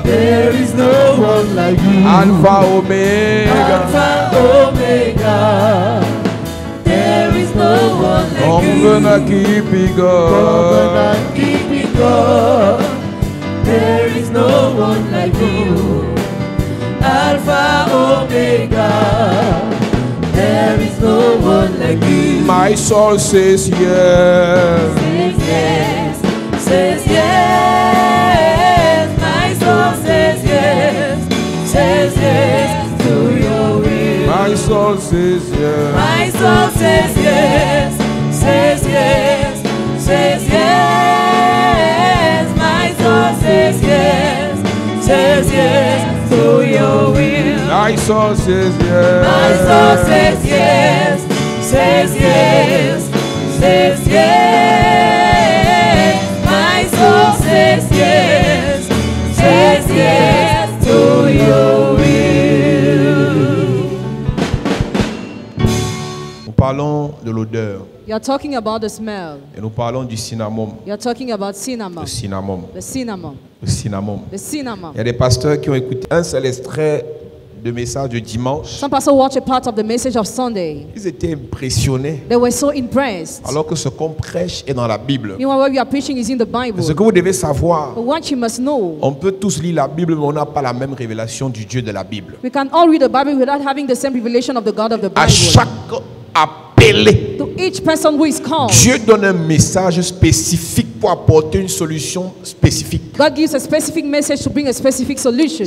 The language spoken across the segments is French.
There is no one like you. Alpha Omega. Alpha Omega. There is no one like you. Covenant keeping God. There is no one like you. Alpha Omega. There is no one like you. My soul says yes. Says yes. Says yes. My soul says yes. Says yes to your will. My soul says yes. My soul says yes. Says yes. Says yes. My soul says yes. Says yes to your will. My soul says yes. My soul says yes. Says yes. Says yes. My soul says yes. Says yes to your will. Nous parlons de l'odeur. You're talking about the smell. Et nous parlons du cinnamon. You're talking about cinnamon. Le cinnamon. The cinnamon. Le cinnamon. The cinnamon. Il y a des pasteurs qui ont écouté un seul extrait de message de dimanche. Some pastors watch a part of the message of Sunday. Ils étaient impressionnés. They were so impressed. Alors que ce qu'on prêche est dans la Bible. You know what we are preaching is in the Bible. Ce que vous devez savoir, But what you must know, on peut tous lire la Bible, mais on n'a pas la même révélation du Dieu de la Bible. we can all read the Bible without having the same revelation of the God of the À Bible. chaque appelé, To each person who is called, Dieu donne un message spécifique pour apporter une solution spécifique. God gives a specific message to bring a specific solution.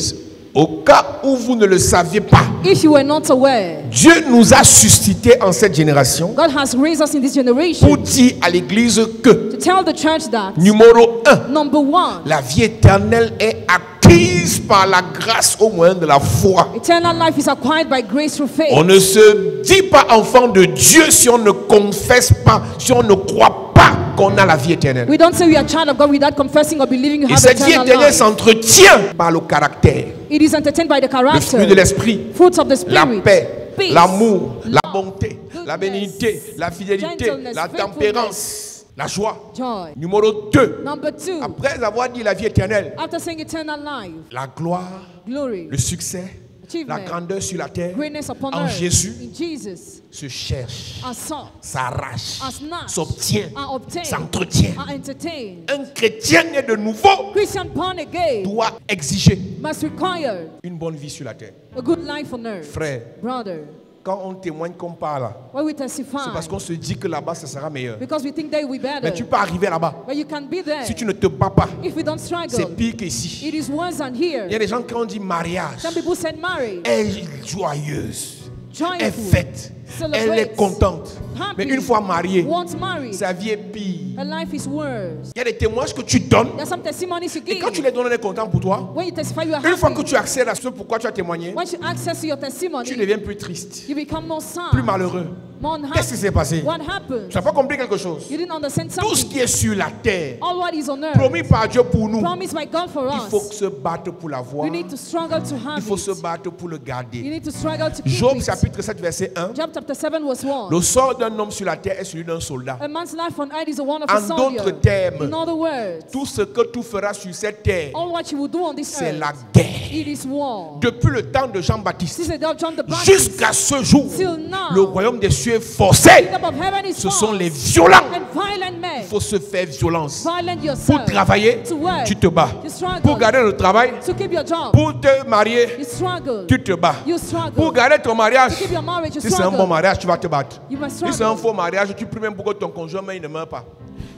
Au cas où vous ne le saviez pas, If you were not aware, Dieu nous a suscité en cette génération God has raised us in this generation pour dire à l'église que, to tell the church that, numéro 1, number one, la vie éternelle est acquise par la grâce au moyen de la foi. eternal life is acquired by grace through faith. On ne se dit pas enfant de Dieu si on ne confesse pas, si on ne croit pas qu'on a la vie éternelle. We don't say we are child of God without confessing or believing you Et have cette vie eternal éternelle life. s'entretient par le caractère, It is entertained by the le character, fruit de l'esprit, fruits of the la spirit, paix, peace, l'amour, la love, bonté, la goodness, bénignité, la fidélité, gentleness, la tempérance, la joie. joy. Numéro 2, Number two, après avoir dit la vie éternelle, after saying eternal life, la gloire, glory, le succès, la achievement, grandeur sur la terre, greatness upon en earth, Jésus, in Jesus, se cherche, are sought, s'arrache, are snatched, s'obtient, are obtained, s'entretient. are entertained. Un chrétien né de nouveau Christian born again doit exiger must require une bonne vie sur la terre. a good life on earth. Frère, Brother, quand on témoigne qu'on parle, when we c'est testify, parce qu'on se dit que là-bas, ça sera meilleur. because we think they will be Mais better, tu peux arriver là-bas. but you can be there. Si tu ne te bats pas, If we don't c'est struggle, pire qu'ici. it is worse than Il y a here. des gens qui ont dit mariage. Some people said marriage, Elle est joyeuse. Elle est joyful, faite. Elle est contente. Mais une fois mariée, once married, sa vie est pire. her life is worse. Il y a des témoignages que tu donnes. There are some testimonies you Et give. quand tu les donnes, on est content pour toi. When you testify, you are Une fois que happy. tu accèdes à ce pourquoi tu as témoigné, Once you access your testimony, tu deviens plus triste, you become more sad, plus malheureux. more Qu'est-ce qui unhappy. s'est passé? What happened? Tu n'as pas compris quelque chose? You didn't understand Tout ce something. qui est sur la terre, All what is on earth, promis par Dieu pour nous, promised by God for il faut us. se battre pour l'avoir. We need to struggle to Il have faut se it. battre pour le You garder. need to struggle to keep Job it. chapitre 7 verset 1. Job chapter 7 verse 1. Le sort d'un homme sur la terre est celui d'un soldat. A man's life on earth is the one of a En soldier. d'autres termes, In other words, tout ce que tu feras sur cette terre, all what you will do on this c'est earth, la guerre. it is war. Depuis le temps de Jean-Baptiste Since the day of John the Baptist, jusqu'à ce jour, till now, le royaume des cieux est forcé. the kingdom of heaven is Ce sont false, les violents. and violent men. Il faut se faire violence. Violent Pour yourself. travailler, To work, tu te bats. you struggle. Pour garder le travail, To keep your job, pour te marier, you struggle. tu te bats. You struggle. Pour garder ton mariage, To keep your marriage, you si c'est un bon struggle. mariage, tu vas te battre. You must Si c'est un struggle. faux mariage, tu pries même pour que ton conjoint il ne meure pas.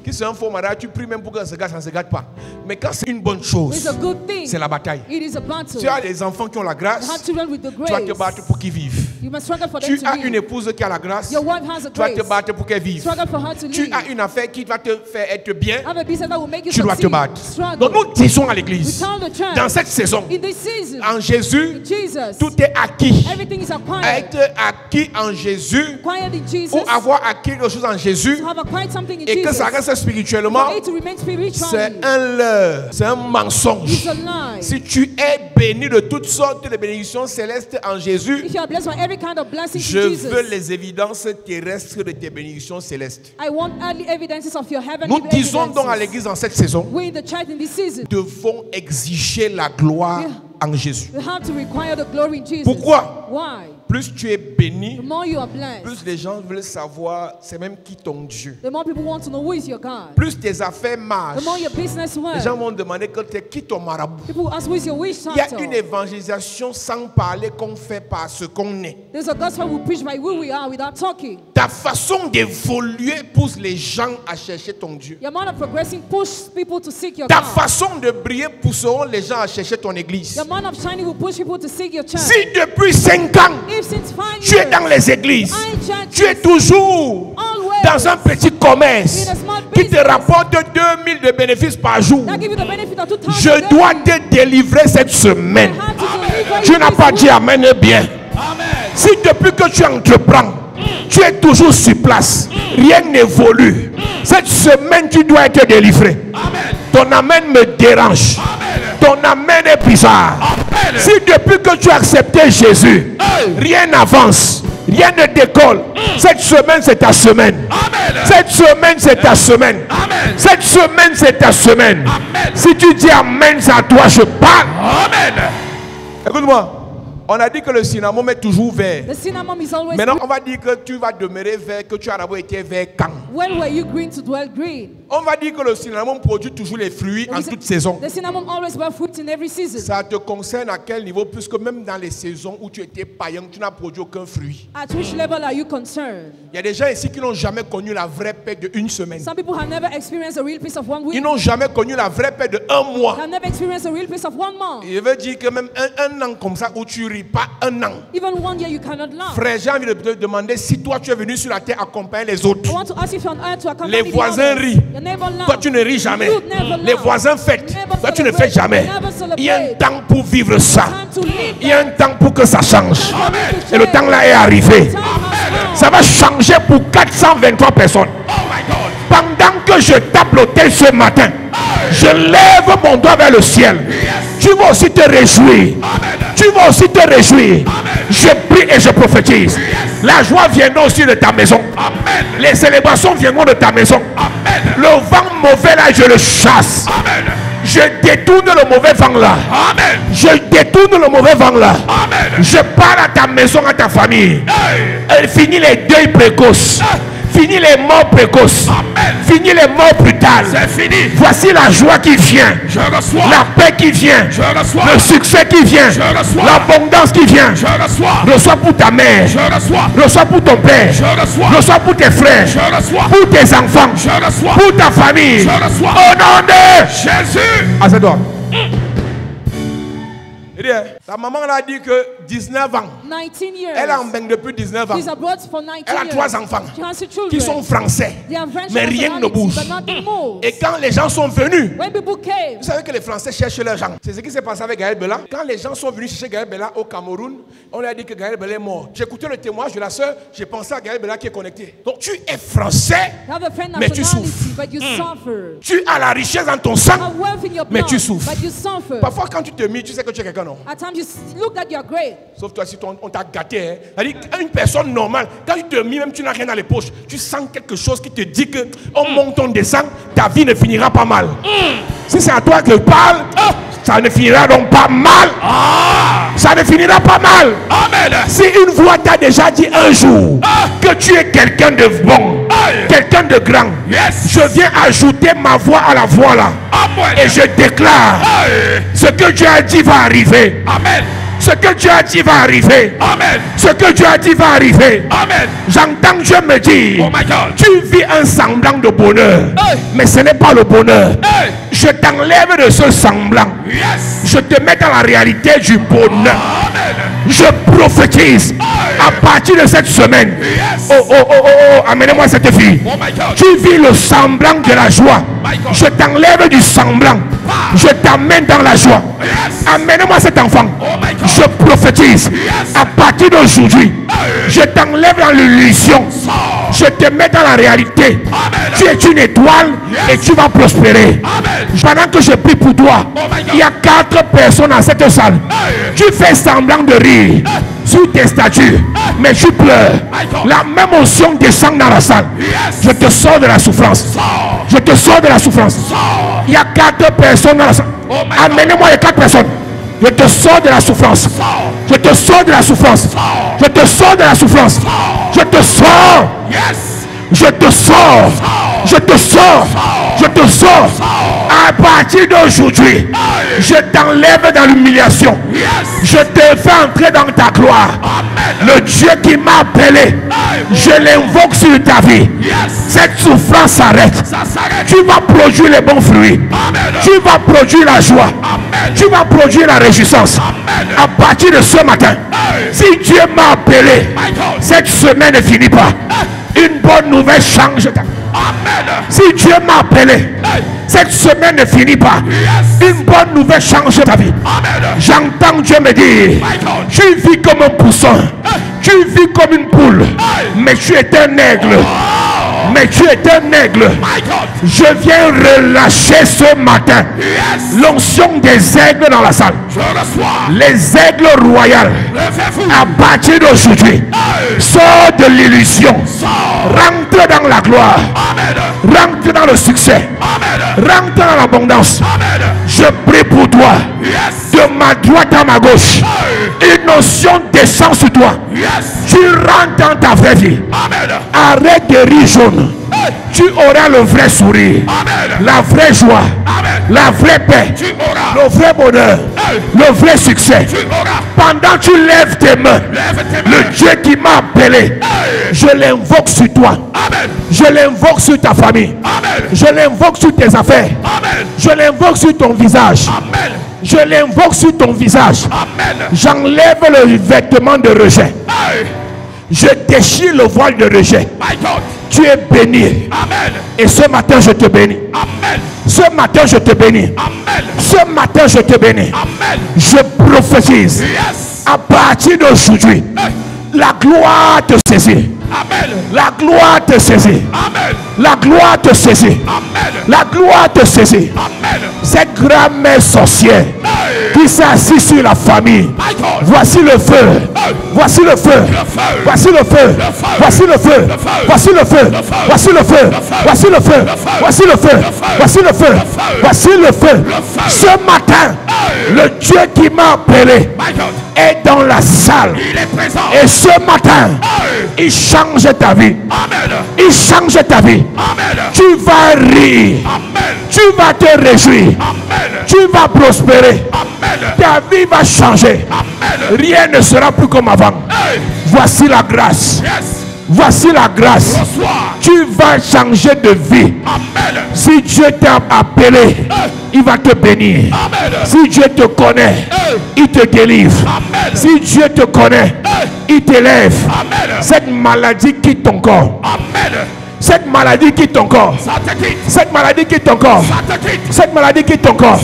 Si c'est un faux mariage, tu pries même pour que ça ne se gâte pas. Mais quand c'est une bonne It's chose, a good thing. c'est la bataille. It is a battle. Tu as des enfants qui ont la You grâce, have children with the tu vas te grace. battre pour qu'ils vivent. You must struggle for them Tu to as live. une épouse qui a la grâce, Your wife has a tu vas te grace. battre pour qu'elle vive. Struggle for her to Tu live. as une affaire qui va te faire être bien, Have a business that will make you tu dois te succeed. battre. Struggle. Donc nous disons à We l'église, tell the church, dans cette saison, in this season, en Jésus, Jesus, tout est acquis. everything is acquired. Être acquis en Jésus, Acquired in Jesus. ou avoir acquis quelque chose en Jésus, To have acquired something in et que Jesus. ça reste spirituellement, For it to remain spiritually. c'est un leurre, c'est un mensonge. It's a lie. Si tu es béni de toutes sortes de bénédictions célestes en Jésus, If you are blessed by every every kind of blessing Je to Jesus. veux les évidences terrestres de tes bénédictions célestes. I want early evidences of your heavenly Nous disons donc à evidences. l'église en cette saison, We in the church in this season, devons exiger la gloire en Jésus. we have to require the glory in Jesus. Pourquoi? Why? Plus tu es béni, The more you are blessed, plus les gens veulent savoir c'est même qui ton Dieu. the more people want to know who is your God. Plus tes affaires marchent, The more your business les works. gens vont demander que t'es qui ton marabout. People ask who is your wish Il y a doctor. une évangélisation sans parler qu'on fait par ce qu'on est. There's a gospel we preach by who we are without talking. Ta façon d'évoluer pousse les gens à chercher ton Dieu. Your amount of progressing push people to seek your Ta God. façon de briller pousseront les gens à chercher ton église. The amount of shining will push people to seek your church. Si depuis 5 ans, If since 5 tu es years, dans les églises, I in churches, tu es toujours always dans un petit commerce in a small qui te business rapporte 2000 de bénéfices par jour, that give you the benefit of 2,000 je daily. dois te délivrer cette semaine. I have to deliver Tu you n'as this pas week. dit amen bien. Si depuis que tu entreprends, tu es toujours sur place, rien n'évolue. Cette semaine, tu dois être délivré. Ton amen me dérange. Ton amen est bizarre. Si depuis que tu as accepté Jésus, rien n'avance, rien ne décolle, cette semaine, c'est ta semaine. Cette semaine, c'est ta semaine. Cette semaine, c'est ta semaine. Si tu dis amen, c'est à toi, je parle. Écoute-moi. On a dit que le cinnamon est toujours vert. The cinnamon is always Maintenant, green. on va dire que tu vas demeurer vert, que tu as d'abord été vert quand? When were you green to dwell green? On va dire que le cinnamon produit toujours les fruits en toute saison. The cinnamon always bear fruit in every season. Ça te concerne à quel niveau? Puisque même dans les saisons où tu étais païen, tu n'as produit aucun fruit. At which level are you concerned? Il y a des gens ici qui n'ont jamais connu la vraie paix de une semaine. Some people have never experienced a real peace of 1 week. Ils n'ont jamais connu la vraie paix de un mois. Have never experienced a real peace of 1 month. Je veux dire que même un an comme ça où tu ris pas un an. Even 1 year you cannot laugh. Frère, j'ai envie de te demander si toi tu es venu sur la terre accompagner les autres. I want to ask if you're on earth to accompany Les the voisins others. rient. Your neighbor laugh. Toi tu ne ris jamais. You never Les laugh. voisins fêtent. Never Toi tu ne celebrate. fêtes jamais. Never celebrate. Il y a un temps pour vivre ça. Time to live. Il y a un temps pour que ça change. Amen. Et le temps là est arrivé. Time has come. Ça va changer pour 423 personnes. Pendant que je tape l'autel ce matin, je lève mon doigt vers le ciel. Tu vas aussi te réjouir. Tu vas aussi te réjouir. Je prie et je prophétise. La joie viendra aussi de ta maison. Les célébrations viendront de ta maison. Le vent mauvais là, je le chasse. Je détourne le mauvais vent là. Je détourne le mauvais vent là. Je parle à ta maison, à ta famille. Finis les deuils précoces. Fini les morts précoces. Fini les morts brutales. C'est fini. Voici la joie qui vient. Je reçois. La paix qui vient. Je reçois. Le succès qui vient. Je reçois. L'abondance qui vient. Je reçois. Reçois pour ta mère. Je reçois. Reçois pour ton père. Je reçois. Reçois pour tes frères. Je reçois. Pour tes enfants. Je reçois. Pour ta famille. Je reçois. Au nom de Jésus. Assieds-toi. Ta maman a dit que 19 ans. 19 years. Elle est en bain depuis 19 ans. She's abroad for 19 Elle a years. 3 enfants She has 2 children. qui sont français. They are French Mais rien ne nationality, bouge. but nothing moves. Et quand les gens sont venus, When people came, vous savez que les Français cherchent leurs gens. C'est ce qui s'est passé avec Gaël Bella. Quand les gens sont venus chercher Gaël Bella au Cameroun, on lui a dit que Gaël Bella est mort. J'ai écouté le témoignage de la sœur, j'ai pensé à Gaël Bella qui est connecté. Donc tu es français, you have a French mais tu nationality, souffres. but you suffer. Tu as la richesse dans ton You sang, have wealth in your mais blood, tu souffres. but you suffer. Parfois quand tu te mis, tu sais que tu es quelqu'un, non? At times you look that you are great. Sauf toi, si on t'a gâté. Hein. C'est-à-dire qu'une personne normale, quand tu te mis, même tu n'as rien dans les poches, tu sens quelque chose qui te dit que on monte, on descend, ta vie ne finira pas mal. Si c'est à toi que je parle, ça ne finira donc pas mal. Ça ne finira pas mal. Amen. Si une voix t'a déjà dit un jour que tu es quelqu'un de bon, quelqu'un de grand, Yes. je viens ajouter ma voix à la voix là. Amen. Et je déclare, ce que Dieu a dit va arriver. Amen. Ce que Dieu a dit va arriver. Amen. Ce que Dieu a dit va arriver. Amen. J'entends Dieu me dire, Oh my God. tu vis un semblant de bonheur, Hey. mais ce n'est pas le bonheur. Hey. Je t'enlève de ce semblant. Yes. Je te mets dans la réalité du bonheur. Amen. Je prophétise à partir de cette semaine. Yes. Oh, amenez-moi cette fille. Oh my God. Tu vis le semblant de la joie. My God. Je t'enlève du semblant. Je t'amène dans la joie. Yes. Amenez-moi cet enfant. Oh my God. Je prophétise à partir d'aujourd'hui. Je t'enlève dans l'illusion. Je te mets dans la réalité. Amen. Tu es une étoile et tu vas prospérer. Amen. Pendant que je prie pour toi, Oh my God. il y a 4 personnes dans cette salle. Tu fais semblant de rire. sur tes statuts, mais tu pleures. La même onction descend dans la salle. Je te sors de la souffrance. Je te sors de la souffrance. Il y a 4 personnes dans la salle. Amenez-moi les 4 personnes. Je te sors de la souffrance. Je te sors de la souffrance. Je te sors de la souffrance. Je te sors. Je te sors. Je te sors. Je te sors. À partir d'aujourd'hui, je t'enlève dans l'humiliation. Je te fais entrer dans ta gloire. Le Dieu qui m'a appelé, je l'invoque sur ta vie. Cette souffrance s'arrête. Tu vas produire les bons fruits. Tu vas produire la joie. Tu vas produire la réjouissance. À partir de ce matin, si Dieu m'a appelé, cette semaine ne finit pas. Une bonne nouvelle change ta vie. Si Dieu m'a appelé, cette semaine ne finit pas. Une bonne nouvelle change ta vie. J'entends Dieu me dire, tu vis comme un poussin, tu vis comme une poule, mais tu es un aigle. Mais tu es un aigle. Je viens relâcher ce matin l'onction des aigles dans la salle. Les aigles royales. À partir d'aujourd'hui, sors de l'illusion. Rentre dans la gloire. Rentre dans le succès. Rentre dans l'abondance. Je prie pour toi. De ma droite à ma gauche, une onction descend sur toi. Tu rentres dans ta vraie vie. Arrête de rire jaune. Tu auras le vrai sourire, la vraie joie, la vraie paix, le vrai bonheur, le vrai succès. Pendant que tu lèves tes mains, le Dieu qui m'a appelé, je l'invoque sur toi. Je l'invoque sur ta famille. Je l'invoque sur tes affaires. Je l'invoque sur ton visage. Je l'invoque sur ton visage. J'enlève le vêtement de rejet. Je déchire le voile de rejet. Tu es béni. Amen. Et ce matin, je te bénis. Amen. Ce matin, je te bénis. Amen. Ce matin, je te bénis. Amen. Je prophétise. À partir d'aujourd'hui, la gloire te saisit. Amen. La gloire te saisit. Amen. La gloire te saisit. Amen. La gloire te saisit. Amen. Cette grand-mère sorcière qui s'est assise sur la famille. Voici le feu. Voici le feu. Voici le feu. Voici le feu. Voici le feu. Voici le feu. Voici le feu. Voici le feu. Voici le feu. Voici le feu. Ce matin, le Dieu qui m'a appelé est dans la salle. Et ce matin, il change ta vie. Il change ta vie. Tu vas rire. Tu vas te réjouir. Tu vas prospérer. Ta vie va changer. Rien ne sera plus comme avant. Voici la grâce. Voici la grâce. Tu vas changer de vie. Si Dieu t'a appelé, il va te bénir. Si Dieu te connaît, il te délivre. Si Dieu te connaît, il t'élève. Cette maladie quitte ton corps. Cette maladie quitte ton corps. Cette maladie quitte ton corps. Cette maladie quitte ton corps.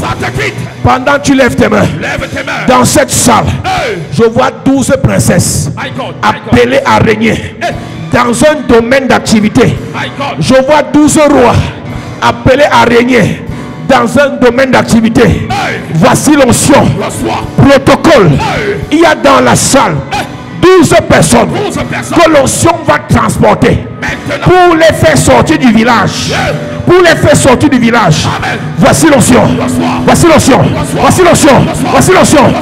Pendant que tu lèves tes mains, dans cette salle, je vois 12 princesses appelées à régner dans un domaine d'activité. Je vois 12 rois appelés à régner dans un domaine d'activité. Voici l'onction. Protocole. Il y a dans la salle 12 personnes que l'onction va transporter pour les faire sortir du village. Pour les faire sortir du village. Voici l'onction. Voici l'onction. Voici l'onction. Voici l'onction.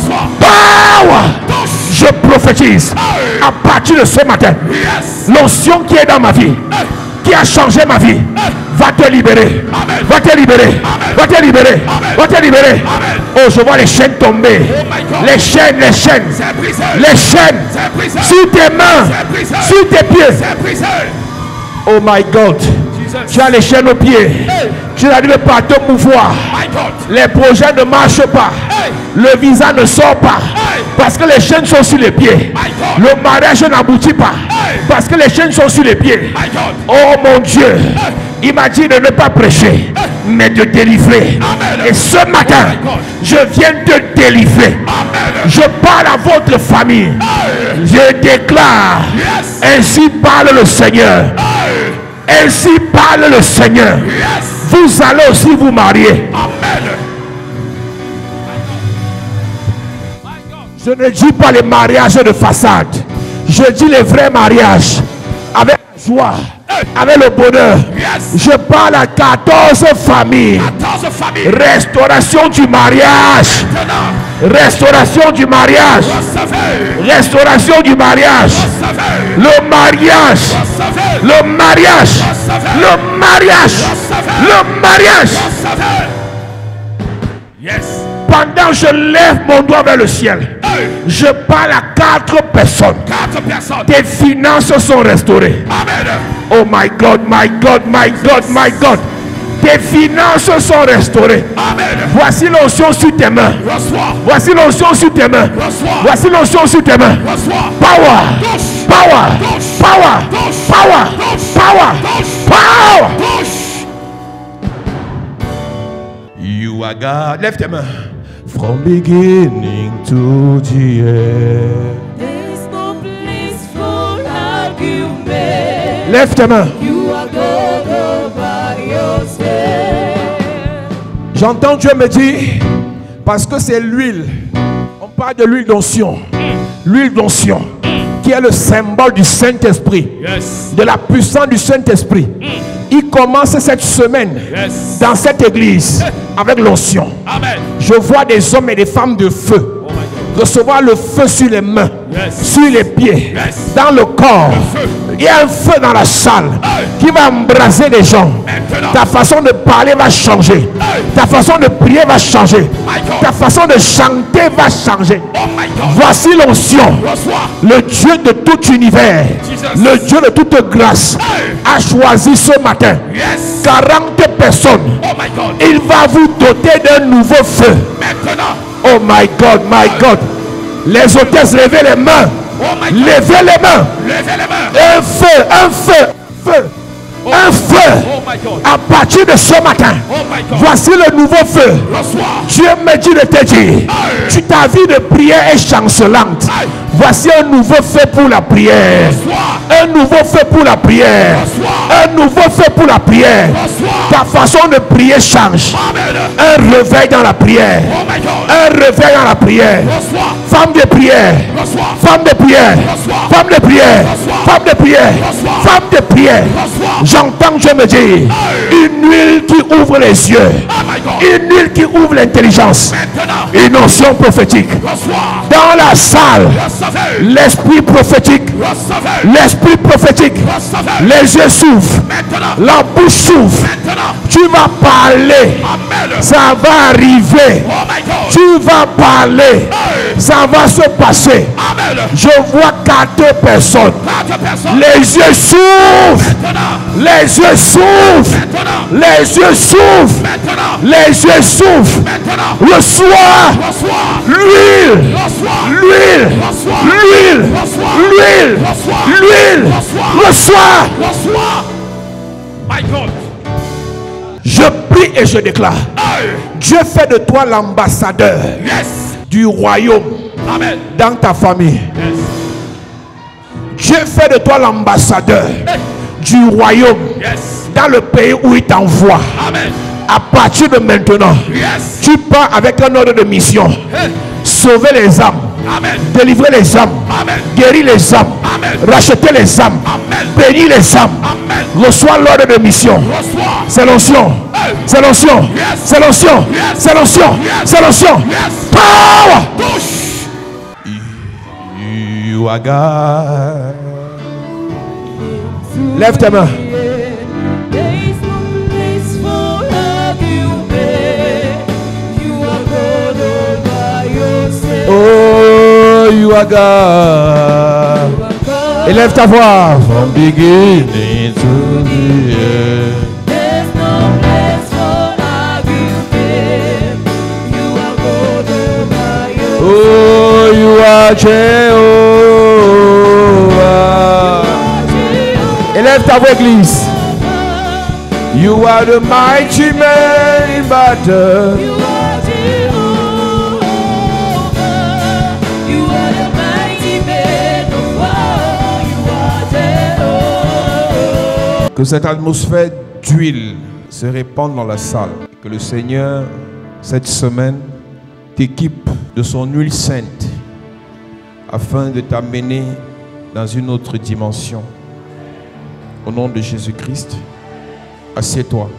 Power. Je prophétise à partir de ce matin, l'onction qui est dans ma vie, qui a changé ma vie, va te libérer. Va te libérer. Va te libérer. Va te libérer. Oh, je vois les chaînes tomber. Les chaînes, les chaînes. Les chaînes. Sur tes mains. Sur tes pieds. Oh my God. Tu as les chaînes aux pieds. Tu n'arrives pas à te mouvoir. Les projets ne marchent pas. Le visa ne sort pas. Parce que les chaînes sont sur les pieds. Le mariage n'aboutit pas. Parce que les chaînes sont sur les pieds. Oh mon Dieu. Il m'a dit de ne pas prêcher, mais de délivrer. Et ce matin, je viens de délivrer. Je parle à votre famille. Je déclare, ainsi parle le Seigneur. Ainsi parle le Seigneur. Vous allez aussi vous marier. Je ne dis pas les mariages de façade. Je dis les vrais mariages. Avec la joie. Avec le bonheur. Je parle à 14 familles. Restauration du mariage. Restauration du mariage. Restauration du mariage. Le mariage. Le mariage. Le mariage. Le mariage. Pendant que je lève mon doigt vers le ciel, je parle à 4 personnes. Tes finances sont restaurées. Oh my God, my God, my God, my God. Tes finances sont restaurées. Voici l'onction sur tes mains. Voici l'onction sur tes mains. Voici l'onction sur tes mains. Power, power, power, power, power, power. You are God. Lève tes mains. From beginning to the end. There's no place for argument. Lève tes mains. You are God all by yourself. J'entends Dieu me dire, parce que c'est l'huile. On parle de l'huile d'onction. L'huile d'onction, qui est le symbole du Saint-Esprit. De la puissance du Saint-Esprit. Il commence cette semaine dans cette église avec l'onction. Je vois des hommes et des femmes de feu recevoir le feu sur les mains, sur les pieds, dans le corps. Il y a un feu dans la salle qui va embraser les gens. Ta façon de parler va changer. Ta façon de prier va changer. Ta façon de chanter va changer. Voici l'onction. Le Dieu de tout univers, le Dieu de toute grâce, a choisi ce matin 40 personnes. Il va vous doter d'un nouveau feu. Oh my God, my God. Les hôtesses, levez les mains. Levez les mains. Un feu, un feu, feu. Un feu. À partir de ce matin, voici le nouveau feu. Dieu me dit de te dire, ta vie de prière est chancelante. Voici un nouveau feu pour la prière. Un nouveau feu pour la prière. Un nouveau feu pour la prière. Ta façon de prier change. Un réveil dans la prière. Un réveil dans la prière. Femme de prière. Femme de prière. Femme de prière. Femme de prière. Femme de prière. J'entends Dieu me dire, une huile qui ouvre les yeux. Une huile qui ouvre l'intelligence. Une onction prophétique. Dans la salle, l'esprit prophétique. L'esprit prophétique. Les yeux s'ouvrent. La bouche s'ouvre. Tu vas parler. Ça va arriver. Tu vas parler. Ça va se passer. Je vois 4 personnes. Les yeux s'ouvrent. Les yeux s'ouvrent. Les yeux s'ouvrent. Les yeux s'ouvrent. Reçois l'huile. L'huile. L'huile. L'huile. L'huile. Reçois. Je prie et je déclare. Dieu fait de toi l'ambassadeur du royaume dans ta famille. Dieu fait de toi l'ambassadeur du royaume dans le pays où il t'envoie. À partir de maintenant, tu pars avec un ordre de mission. Sauver les âmes. Délivrer les âmes. Guérir les âmes. Racheter les âmes. Bénir les âmes. Reçois l'ordre de mission. C'est l'onction. C'est l'onction. C'est l'onction. C'est l'onction. C'est l'onction. Power. You are God. Lève tes mains. Oh, you are God. Élève ta voix. From beginning to the end. There's no place for argument. You are God all by yourself. Oh, you are Jehovah. Élève ta voix, église. You are the mighty man in battle. You are Jehovah. You are the mighty man of war. You are Jehovah. Que cette atmosphère d'huile se répande dans la salle. Que le Seigneur, cette semaine, t'équipe de son huile sainte afin de t'amener dans une autre dimension. Au nom de Jésus-Christ, assieds-toi.